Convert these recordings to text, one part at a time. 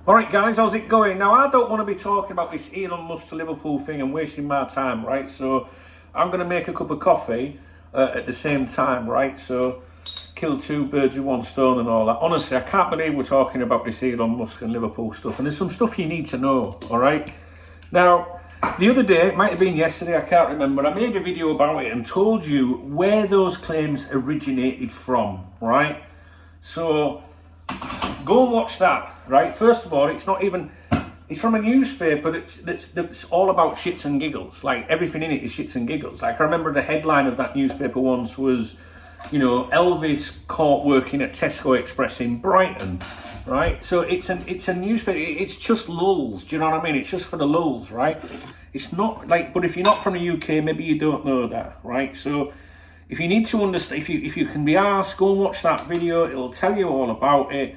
All right, guys, how's it going? Now, I don't want to be talking about this Elon Musk to Liverpool thing and wasting my time, right? So I'm going to make a cup of coffee at the same time, right? So kill two birds with one stone and all that. Honestly, I can't believe we're talking about this Elon Musk and Liverpool stuff. And there's some stuff you need to know, all right? Now, the other day, it might have been yesterday, I can't remember, I made a video about it and told you where those claims originated from, right? So go and watch that, right? First of all, it's from a newspaper that's all about shits and giggles. Like, everything in it is shits and giggles. Like, I remember the headline of that newspaper once was, Elvis caught working at Tesco Express in Brighton, right? So it's a newspaper, it's just lulz, do you know what I mean? It's just for the lulz, right? It's not like, but if you're not from the UK, maybe you don't know that, right? So if you need to understand, if you can be asked, go and watch that video. It'll tell you all about it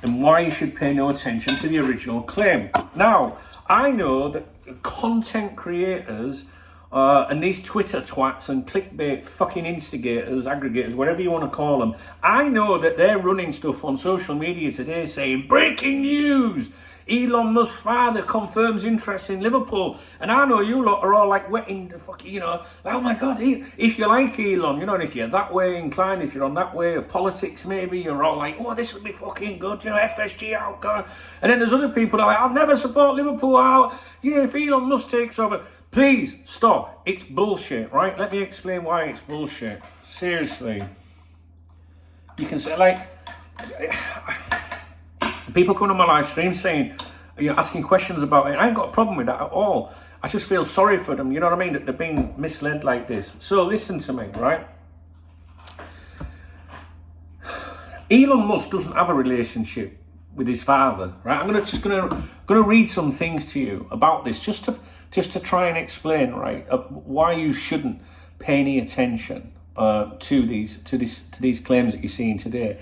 and why you should pay no attention to the original claim. Now, I know that content creators and these Twitter twats and clickbait fucking instigators, aggregators, whatever you want to call them, I know that they're running stuff on social media today saying, breaking news! Elon Musk's father confirms interest in Liverpool. And I know you lot are all like wetting the fucking, oh my God, if you like Elon, and if you're that way inclined, if you're on that way of politics maybe, you're all like, oh, this would be fucking good, FSG out, God. And then there's other people that are like, I'll never support Liverpool out, if Elon Musk takes over. Please, stop. It's bullshit, right? Let me explain why it's bullshit. Seriously. You can say, like, people come on my live stream saying, asking questions about it. I ain't got a problem with that at all. I just feel sorry for them, you know what I mean? That they're being misled like this. So listen to me, right? Elon Musk doesn't have a relationship with his father, right? I'm gonna read some things to you about this, just to try and explain, right, why you shouldn't pay any attention to these claims that you're seeing today.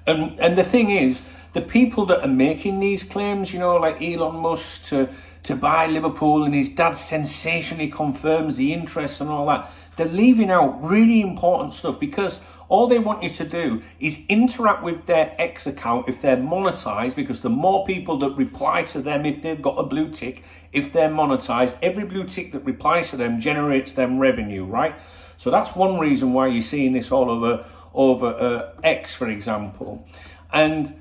And the thing is, the people that are making these claims, like Elon Musk to buy Liverpool and his dad sensationally confirms the interest and all that, they're leaving out really important stuff because all they want you to do is interact with their X account if they're monetized, because the more people that reply to them, if they've got a blue tick, if they're monetized, every blue tick that replies to them generates them revenue, right? So that's one reason why you're seeing this all over X, for example. And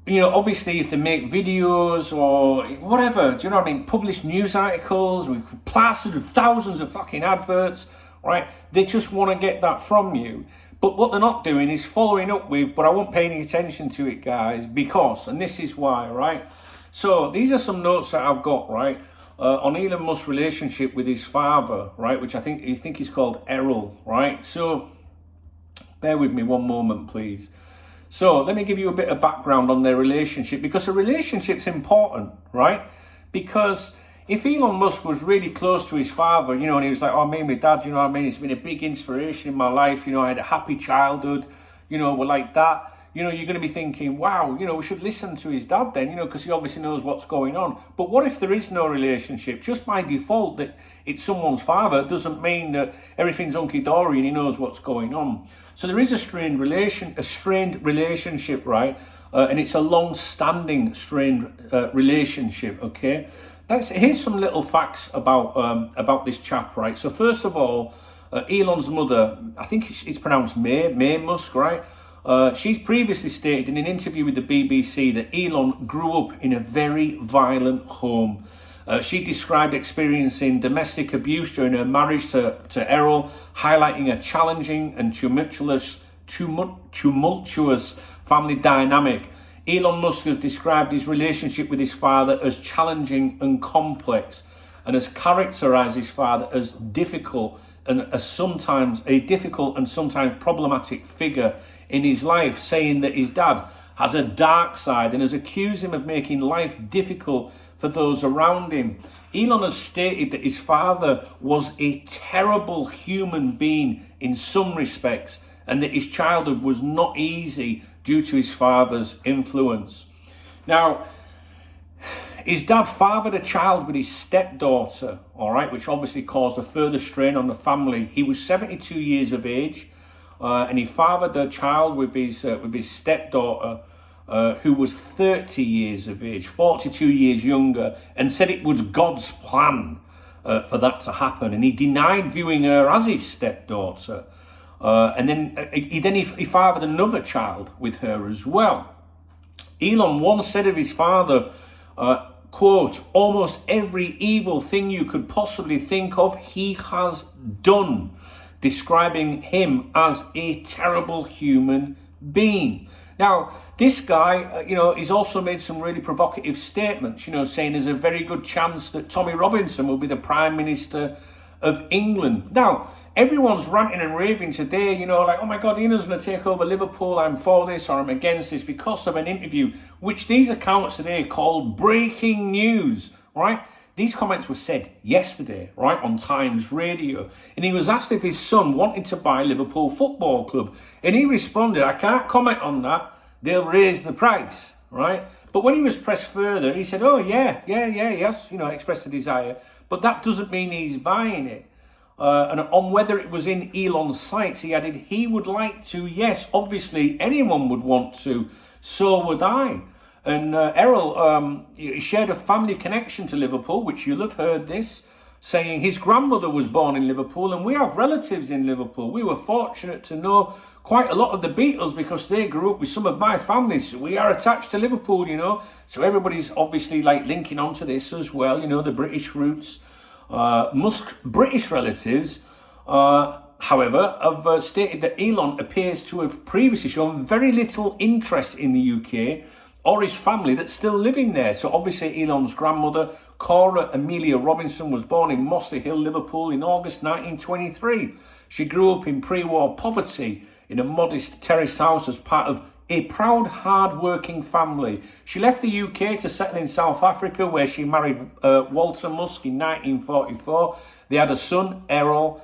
obviously, if they make videos or whatever, do you know what I mean? Publish news articles with plastered with thousands of fucking adverts, right? They just want to get that from you. But what they're not doing is following up with, but I won't pay any attention to it, guys, because, and this is why, right? So these are some notes that I've got, right, on Elon Musk's relationship with his father, right, which I think he's called Errol, right? So bear with me one moment, please. So let me give you a bit of background on their relationship, because a relationship's important, right? Because if Elon Musk was really close to his father, and he was like, oh, me and my dad, you know what I mean? It's been a big inspiration in my life. I had a happy childhood, we're like that. You're going to be thinking, wow, we should listen to his dad then, because he obviously knows what's going on. But what if there is no relationship? Just by default that it's someone's father doesn't mean that everything's hunky-dory and he knows what's going on. So there is a strained relationship, right? And it's a long-standing strained relationship, okay? Here's some little facts about this chap, right? So first of all, Elon's mother, I think it's pronounced May Musk, right? She's previously stated in an interview with the BBC that Elon grew up in a very violent home. She described experiencing domestic abuse during her marriage to Errol, highlighting a challenging and tumultuous family dynamic. Elon Musk has described his relationship with his father as challenging and complex, and has characterized his father as difficult and sometimes problematic figure in his life, saying that his dad has a dark side and has accused him of making life difficult for those around him. Elon has stated that his father was a terrible human being in some respects, and that his childhood was not easy due to his father's influence. Now, his dad fathered a child with his stepdaughter, all right, which obviously caused a further strain on the family. He was 72 years of age, and he fathered a child with his stepdaughter. who was 30 years of age, 42 years younger, and said it was God's plan for that to happen. And he denied viewing her as his stepdaughter. And then he fathered another child with her as well. Elon once said of his father, quote, almost every evil thing you could possibly think of, he has done, describing him as a terrible human being. Now, this guy, he's also made some really provocative statements, saying there's a very good chance that Tommy Robinson will be the Prime Minister of England. Now, everyone's ranting and raving today, like, oh my God, Elon's going to take over Liverpool, I'm for this or I'm against this, because of an interview, which these accounts today called breaking news, right? These comments were said yesterday, right, on Times Radio. And he was asked if his son wanted to buy Liverpool Football Club. And he responded, I can't comment on that. They'll raise the price, right? But when he was pressed further, he said, oh, yeah, he has, expressed a desire. But that doesn't mean he's buying it. And on whether it was in Elon's sights, he added, he would like to, yes, obviously anyone would want to, so would I. And Errol shared a family connection to Liverpool, which you'll have heard this, saying his grandmother was born in Liverpool and we have relatives in Liverpool. We were fortunate to know quite a lot of the Beatles because they grew up with some of my family. So we are attached to Liverpool, So everybody's obviously like linking onto this as well, the British roots. Musk British relatives, however, have stated that Elon appears to have previously shown very little interest in the UK or his family that's still living there. So obviously Elon's grandmother, Cora Amelia Robinson, was born in Mossley Hill, Liverpool in August 1923. She grew up in pre-war poverty in a modest terraced house as part of a proud, hard-working family. She left the UK to settle in South Africa, where she married Walter Musk in 1944. They had a son, Errol,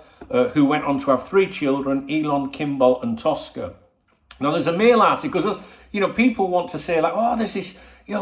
who went on to have 3 children, Elon, Kimball and Tosca. Now, there's a Mail article, because, people want to say, like, oh, there's this,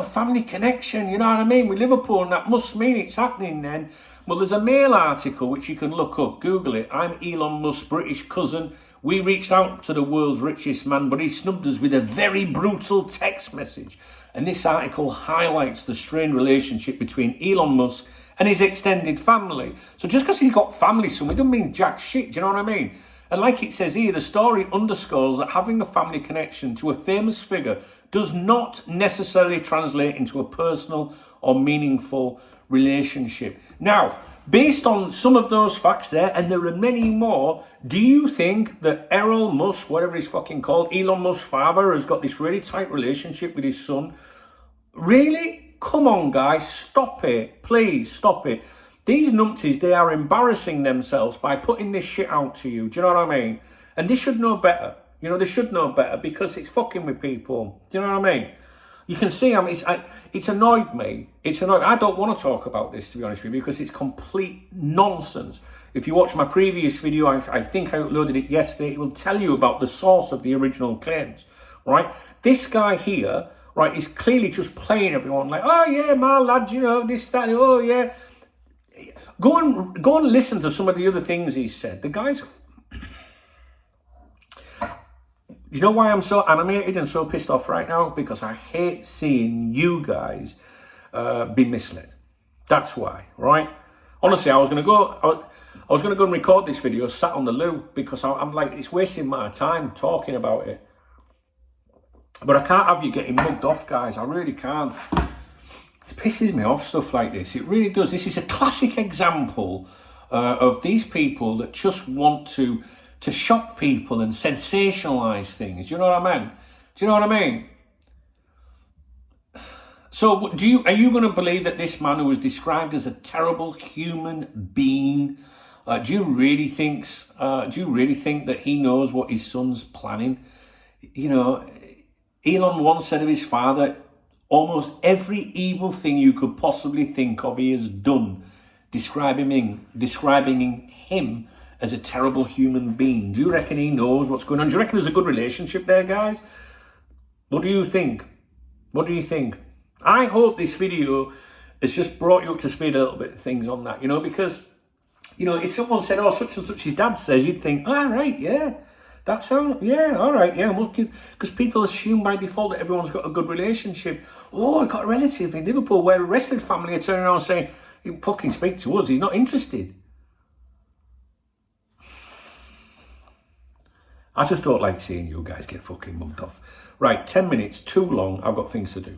family connection, you know what I mean, with Liverpool, and that must mean it's happening then. Well, there's a Mail article, which you can look up, Google it. I'm Elon Musk's British cousin. We reached out to the world's richest man, but he snubbed us with a very brutal text message. And this article highlights the strained relationship between Elon Musk and his extended family. So just because he's got family somewhere doesn't mean jack shit, do you know what I mean? And like it says here, the story underscores that having a family connection to a famous figure does not necessarily translate into a personal or meaningful relationship. Now, based on some of those facts there, and there are many more, do you think that Errol Musk, whatever he's fucking called, Elon Musk's father, has got this really tight relationship with his son? Really? Come on, guys, stop it. Please, stop it. These numpties, they are embarrassing themselves by putting this shit out to you. Do you know what I mean? And they should know better. They should know better, because it's fucking with people. Do you know what I mean? You can see, it's annoyed me. It's annoyed. I don't want to talk about this, to be honest with you, because it's complete nonsense. If you watch my previous video, I think I uploaded it yesterday, it will tell you about the source of the original claims, right? This guy here, right, is clearly just playing everyone like, oh yeah, my lad, this, that, oh yeah. Go and listen to some of the other things he said. The guy's... You know why I'm so animated and so pissed off right now? Because I hate seeing you guys be misled. That's why, right? Honestly, I was going to go and record this video sat on the loo, because I'm like, it's wasting my time talking about it. But I can't have you getting mugged off, guys. I really can't. It pisses me off, stuff like this. It really does. This is a classic example of these people that just want to shock people and sensationalize things. Do you know what I mean? Do you know what I mean? So are you going to believe that this man who was described as a terrible human being, do you really think that he knows what his son's planning? Elon once said of his father, almost every evil thing you could possibly think of he has done, describing him as a terrible human being. Do you reckon he knows what's going on? Do you reckon there's a good relationship there, guys? What do you think? What do you think? I hope this video has just brought you up to speed a little bit of things on that, because, if someone said, oh, such and such his dad says, you'd think, all right, yeah, That sound, yeah, all right, yeah. Because people assume by default that everyone's got a good relationship. Oh, I got a relative in Liverpool where the rest of the family are turning around and saying, "He fucking speak to us. He's not interested." I just don't like seeing you guys get fucking mugged off. Right, 10 minutes, too long. I've got things to do.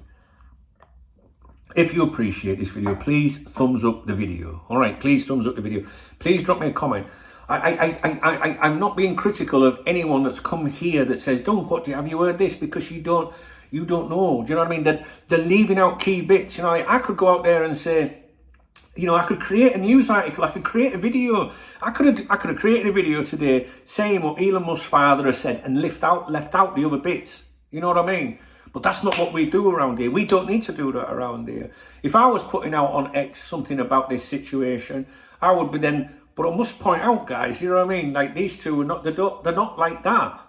If you appreciate this video, please thumbs up the video. All right, please thumbs up the video. Please drop me a comment. I'm not being critical of anyone that's come here that says, "Don't, have you heard this?" Because you don't know. Do you know what I mean? That they're leaving out key bits. You know, I could go out there and say, you know, I could create a news article, I could create a video. I could have created a video today saying what Elon Musk's father has said and left out the other bits. You know what I mean? But that's not what we do around here. We don't need to do that around here. If I was putting out on X something about this situation, I would be then. But I must point out, guys, you know what I mean? Like, these two are not. They're not like that.